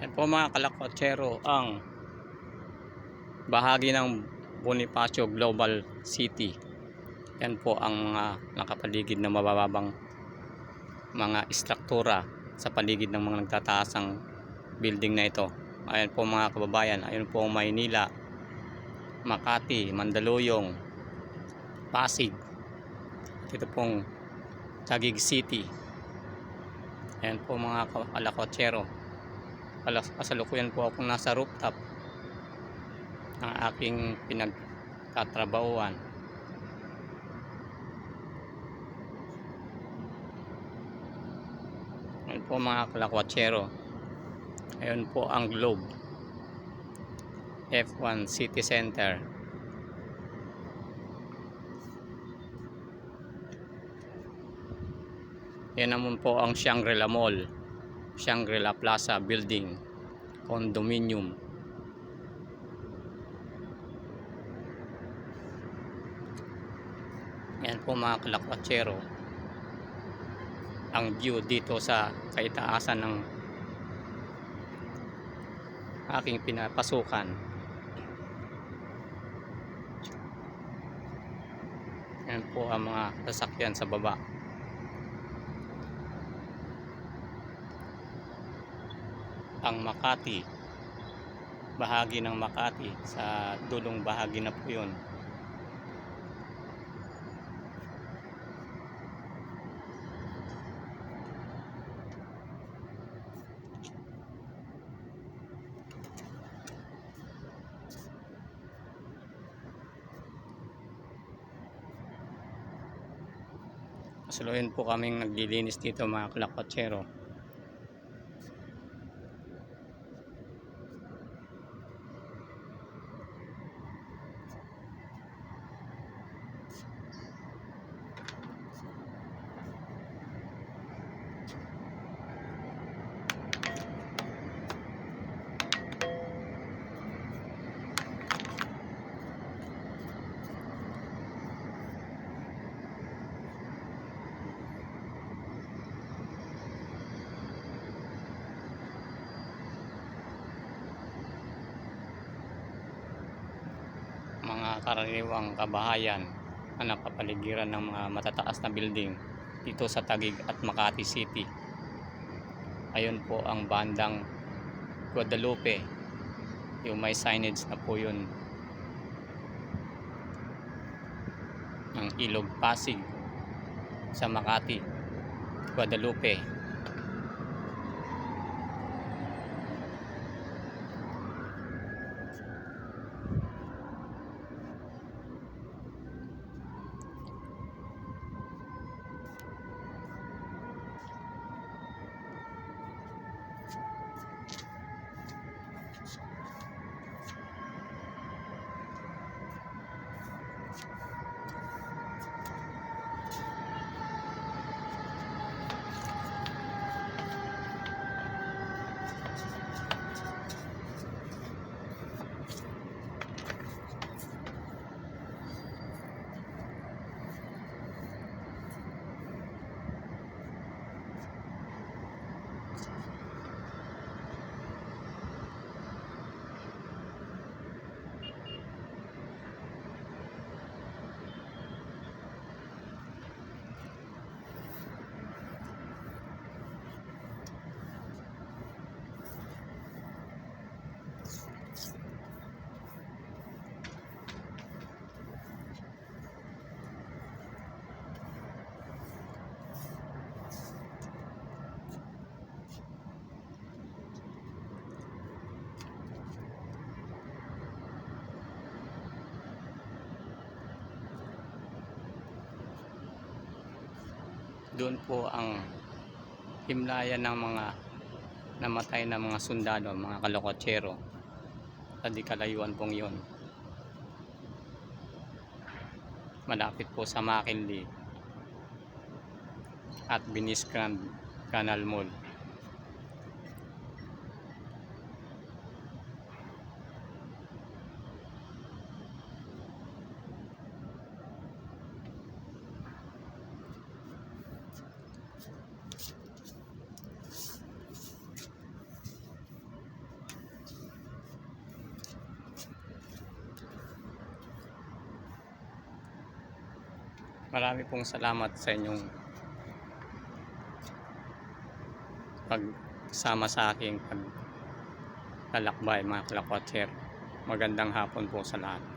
Yan po mga kalakotsero ang bahagi ng Bonifacio Global City. Yan po ang nakapaligid na mabababang mga istruktura sa paligid ng mga nagtataasang building na ito. Ayan po mga kababayan, ayun po Maynila, Makati, Mandaluyong, Pasig. Ito pong Taguig City. Ayan po mga kalakotsero. Kasalukuyan po akong nasa rooftop ng aking pinagtatrabahuan. Ayan po mga kalakotsero. Ayan po ang Globe F1 City Center. Yan naman po ang Shangri-La Mall, Shangri-La Plaza Building, Condominium. Yan po mga kalakotsero ang view dito sa kaitaasan ng aking pinapasukan. Yan po ang mga sasakyan sa baba. Ang Makati, bahagi ng Makati, sa dulong bahagi na po yun. Kasalukuyan po kaming naglilinis dito mga kalakotsero. Mga karaniwang kabahayan na napapaligiran ng mga matataas na building dito sa Taguig at Makati City. Ayun po ang bandang Guadalupe, yung may signage na po yun ng Ilog Pasig sa Makati, Guadalupe. Doon po ang himlayan ng mga namatay na mga sundalo, mga kalakotsero. Sa di kalayuan pong yun. Malapit po sa McKinley at Venice Grand Canal Mall. Marami pong salamat sa inyong pagsama sa aking paglalakbay mga kalakwatser. Magandang hapon po sa lahat.